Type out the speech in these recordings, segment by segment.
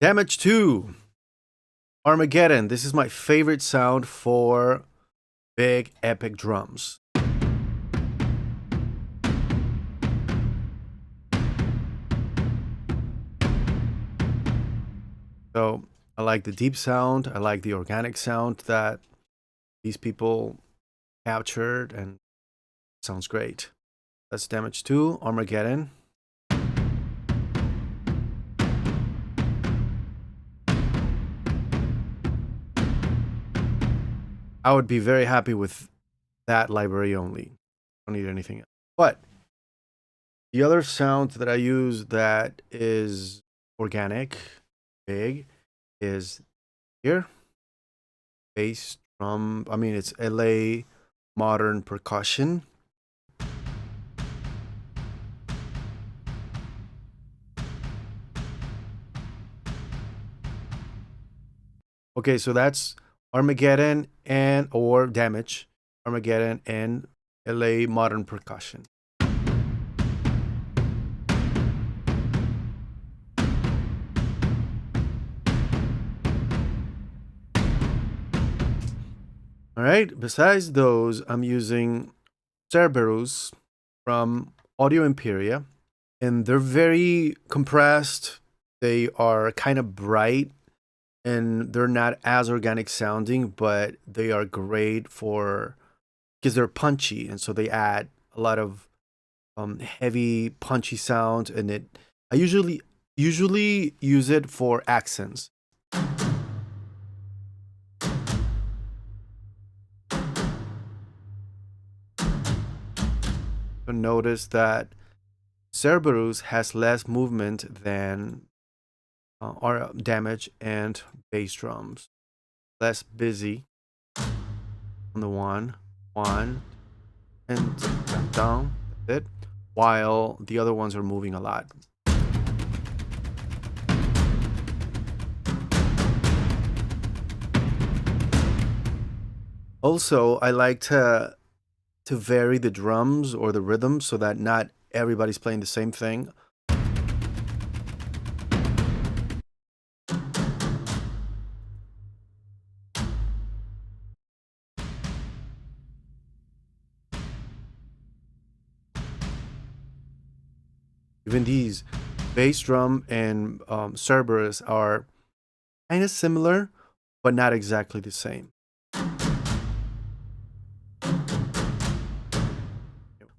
Damage 2. Armageddon. This is my favorite sound for big epic drums. So I like the deep sound. I like the organic sound that these people captured, and it sounds great. That's Damage 2, Armageddon. I would be very happy with that library only. Don't need anything else. But the other sound that I use that is organic, big, is here. Bass drum. I mean, it's LA modern percussion. Okay, so that's Armageddon and or Damage, Armageddon and LA modern percussion. All right, besides those, I'm using Cerberus from Audio Imperia, and they're very compressed. They are kind of bright, and they're not as organic sounding, but they are great for because they're punchy, and so they add a lot of heavy, punchy sound. And I usually use it for accents. So notice that Cerberus has less movement than or Damage and bass drums. Less busy on the one, and down, that's it. While the other ones are moving a lot. Also, I like to vary the drums or the rhythm so that not everybody's playing the same thing. Even these bass drum and Cerberus are kind of similar, but not exactly the same.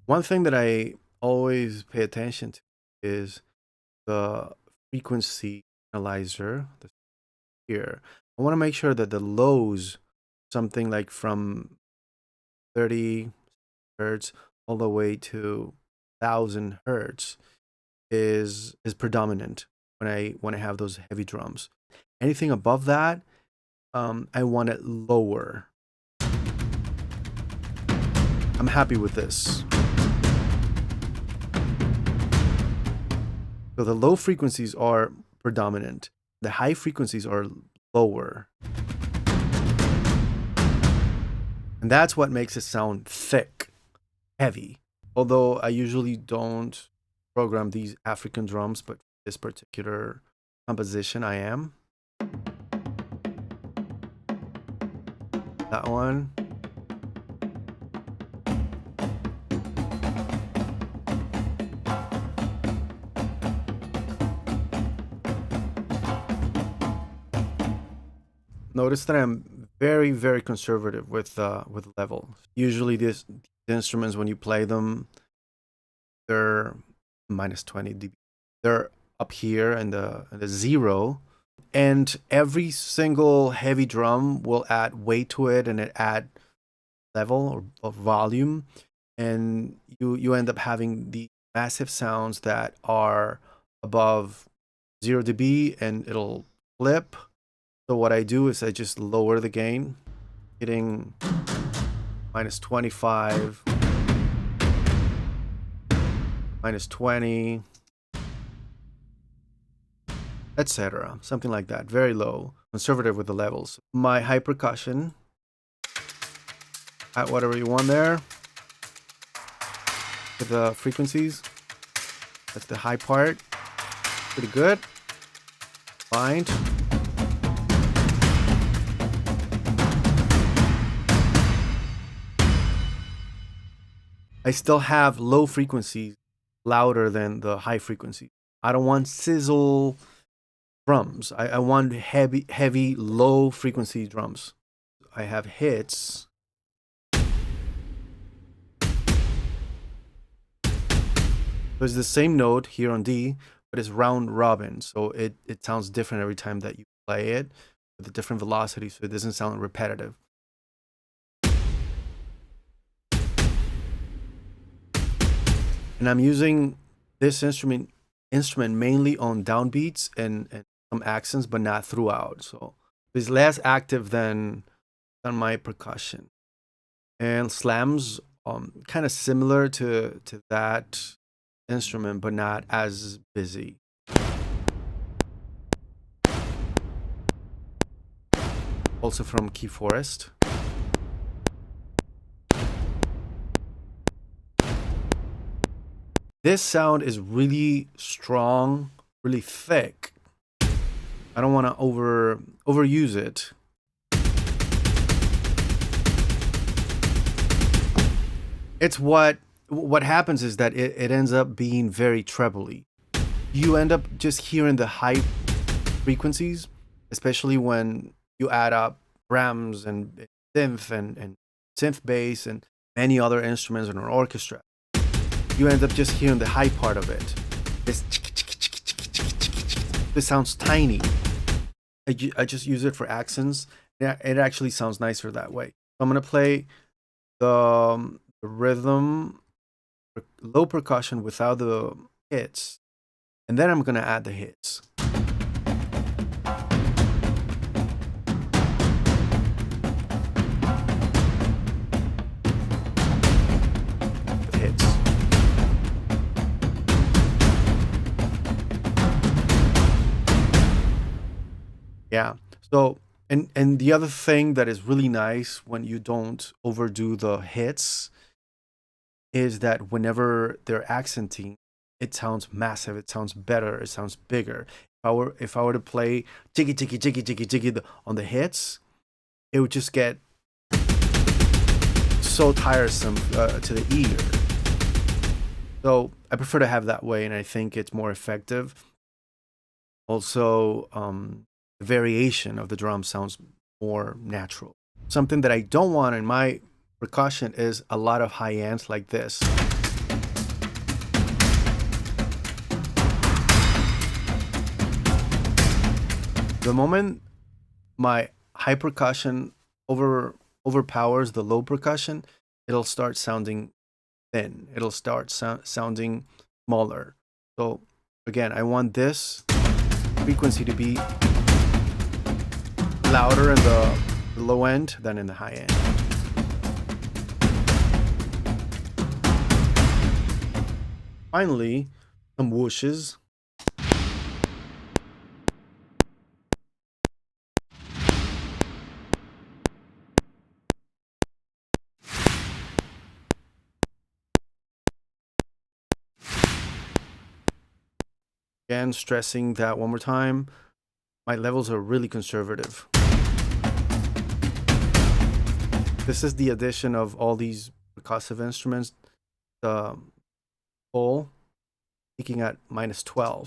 One thing that I always pay attention to is the frequency analyzer here. I want to make sure that the lows, something like from 30 hertz all the way to 1000 hertz, is predominant when I have those heavy drums. Anything above that, I want it lower. I'm happy with this. So the low frequencies are predominant. The high frequencies are lower. And that's what makes it sound thick, heavy. Although I usually don't program these African drums, but this particular composition I am. That one. Notice that I'm very, very conservative with level. Usually these instruments, when you play them, they're minus 20 dB. They're up here in the 0, and every single heavy drum will add weight to it, and it add level or volume, and you end up having the massive sounds that are above 0 dB, and it'll flip. So what I do is I just lower the gain, hitting minus 25, minus 20, etc. Something like that. Very low, conservative with the levels. My high percussion, at whatever you want there, with the frequencies. That's the high part. Pretty good. mind. I still have low frequencies louder than the high frequencies. I don't want sizzle drums. I want heavy, low frequency drums. I have hits. So it's the same note here on D, but it's round robin. So it sounds different every time that you play it with a different velocity, so it doesn't sound repetitive. And I'm using this instrument mainly on downbeats and some accents, but not throughout. So it's less active than my percussion. And slams, kind of similar to that instrument, but not as busy. Also from Key Forest. This sound is really strong, really thick. I don't want to overuse it. It's what happens is that it ends up being very trebly. You end up just hearing the high frequencies, especially when you add up drums and synth and synth bass and many other instruments in an orchestra. You end up just hearing the high part of it. This sounds tiny. I just use it for accents. Yeah, it actually sounds nicer that way. So I'm gonna play the rhythm, low percussion without the hits, and then I'm gonna add the hits. Yeah. So and the other thing that is really nice when you don't overdo the hits is that whenever they're accenting, it sounds massive, it sounds better, it sounds bigger. If I were to play jiggy jiggy jiggy jiggy jiggy on the hits, it would just get so tiresome to the ear. So I prefer to have that way, and I think it's more effective. Also, the variation of the drum sounds more natural. Something that I don't want in my percussion is a lot of high ends like this. The moment my high percussion overpowers the low percussion, it'll start sounding thin. It'll start sounding smaller. So again, I want this frequency to be louder in the low end than in the high end. Finally, some whooshes. Again, stressing that one more time, my levels are really conservative. This is the addition of all these percussive instruments. The bowl peaking at -12.